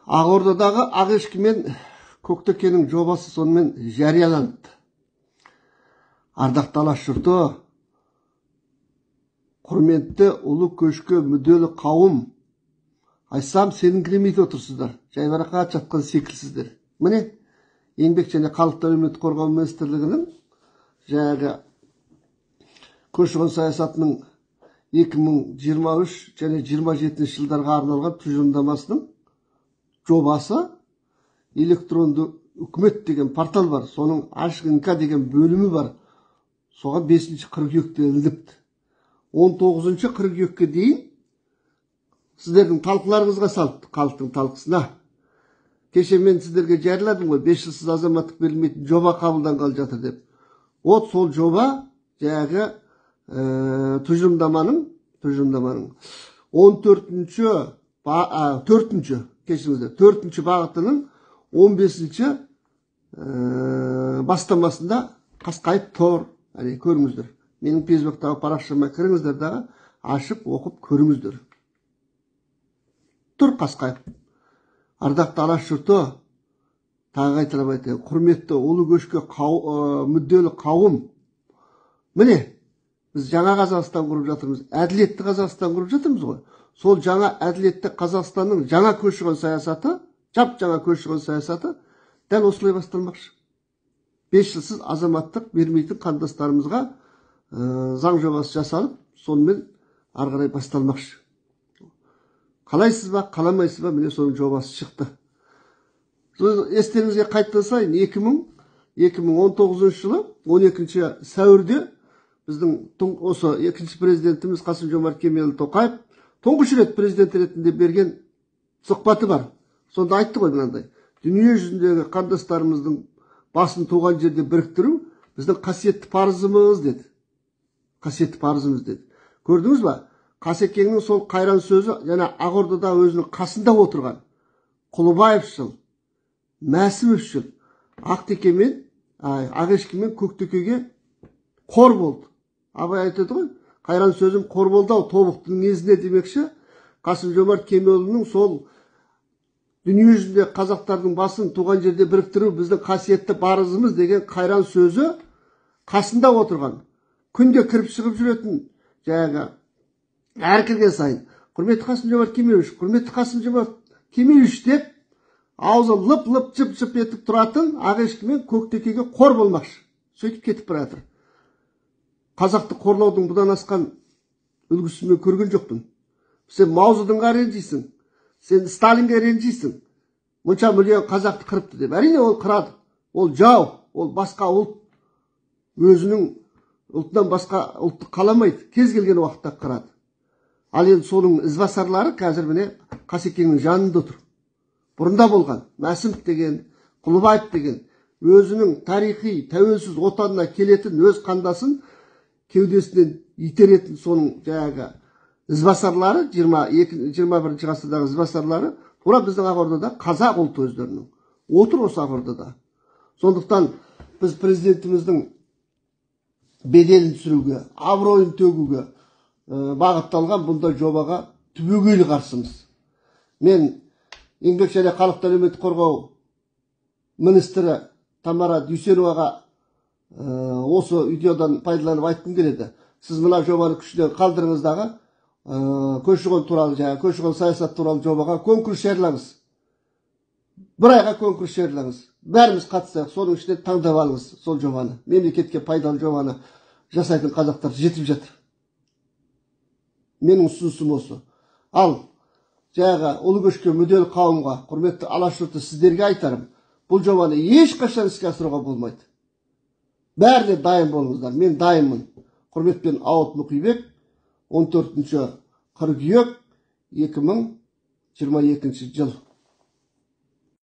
Ақордадағы Ақешкі мен Көктекенің жобасы сонымен жарияланды. Ардақты алаш жұрты, құрметті ұлы көшке мүдделі қауым, айтсам сеніңкіремейді отырсыздар, жайбарақат жатқан секілсіздер. Міне, еңбек және халықты әлеуметтік қорғау министрлігінің жаңағы көші-қон саясатының 2023 және 27 жылдарға арналған тұжырымдамасының жобасы, электронды үкімет деген портал бар, соның ашық инка деген бөлімі бар. Соған 5 қыркүйекте ілініпті. 19 қыркүйекке дейін сіздердің талқыларыңызға салыпты, халықтың талқысына. Кеше мен сіздерге жарияладым ғой, 5 жылсыз азаматтық берілмейтін жоба қабылданғалы жатыр деп. От сол жоба жаңағы тұжырымдаманың 4-ші бағытының 15-ші бастамасында қасқайып тұр. Әне көріңіздер. Менің Фейсбуктағы парақшама кіріңіздер дағы, ашып оқып көріңіздер. Тұр қасқайып. Ардақты алаш жұрты, тағы қайталап айтайын, құрметті ұлы көшке мүдделі қауым. Міне, біз жаңа Қазақстан құрып жатырмыз, әділетті Қазақстан құрып жатырмыз ғой. Сол жаңа әділетті Қазақстанның жаңа көші-қон саясаты, жаңа көші-қон саясаты дәл осылай басталмақшы. 5 жылсыз азаматтық бермейтін қандастарымызға заң жобасы жасалып, сонымен ары қарай басталмақшы. Қалайсыз ба, қаламайсыз ба, міне соның жобасы шықты. Естеріңізге қайтып салайын, 2019 жылы 12 сәуірде біздің осы екінші президентіміз Қасым-Жомарт Кемелұлы Тоқаев тұңғыш рет президент ретінде берген сұхбаты бар. Сонда айтты ғой мынандай: дүние жүзіндегі қандастарымыздың басын туған жерде біріктіру біздің қасиетті парызымыз деді. Қасиетті парызымыз деді. Көрдіңіз ба? Қасекеңнің сол қайран сөзі, және Ақордада өзінің қасында отырған Құлыбаевшыл, Мәсімовшыл, Ақтекемен, Ақешкі мен Көктекеге қор болды. Абай айтады ғой, қайран сөзім қор болды ау, тобықтың незіне демекші. Қасым-Жомарт Кемелұлының сол дүние жүзінде қазақтардың басын туған жерде біріктіру біздің қасиетті парызымыз деген қайран сөзі қасында отырған, күнде кіріп шығып жүретін, жаңағы әр кірген сайын құрметті Қасым-Жомарт Кемелұлы, құрметті Қасым-Жомарт Кемелұлы деп аузы лып-лып жып-жып етіп тұратын Ақешкі мен Көктекеге қор болмақшы. Сөйтіп кетіп бара жатыр. Қазақты қорлаудың бұдан асқан үлгісін мен көрген жоқпын. Сен Маузыдыңға ренжисің, сен Сталинге ренжисің. Мұнша миллион қазақты қырыпты деп. Әрине ол қырады. Ол жау, ол басқа ұлт. Өзінің ұлтынан басқа ұлтты қаламайды. Кез келген уақытта қырады. Ал енді соның ізбасарлары қазір міне Қасекеңнің жанында отыр. Бұрында болған Мәсімов деген, Құлыбаев деген өзінің тарихи тәуелсіз отанына келетін өз қандасын кеудесінен итеретін соның жаңағы ізбасарлары, 21 ғасырдағы ізбасарлары тура біздің Ақордада қазақ ұлты өздерінің отыр осы Ақордада. Сондықтан біз президентіміздің беделін түсіруге, абыройын төгуге бағытталған бұндай жобаға түбегейлі қарсымыз. Мен еңбек және халықты әлеуметтік қорғау министрі Тамара Дүйсеноваға осы видеодан пайдаланып айтқым келеді. Сіз мына жобаны күшінен қалдырыңыздағы көші-қон туралы, көші-қон саясат туралы жобаға конкурс жариялаңыз. Бір айға конкурс жариялаңыз. Бәріміз қатысайық, соның ішінен таңдап алыңыз сол жобаны. Мемлекетке пайдалы жобаны жасайтын қазақтар жетіп жатыр. Менің ұсынысым осы. Ал жаңағы ұлы көшке мүдделі қауымға, құрметті алаш жұрты, сіздерге айтарым, бұл жобаны ешқашан іске асыруға болмайды. Бәріне дайын болыңыздар. Мен дайынмын. Құрметпен Ауыт Мұқибек, 14 қыркүйек 2022 жыл.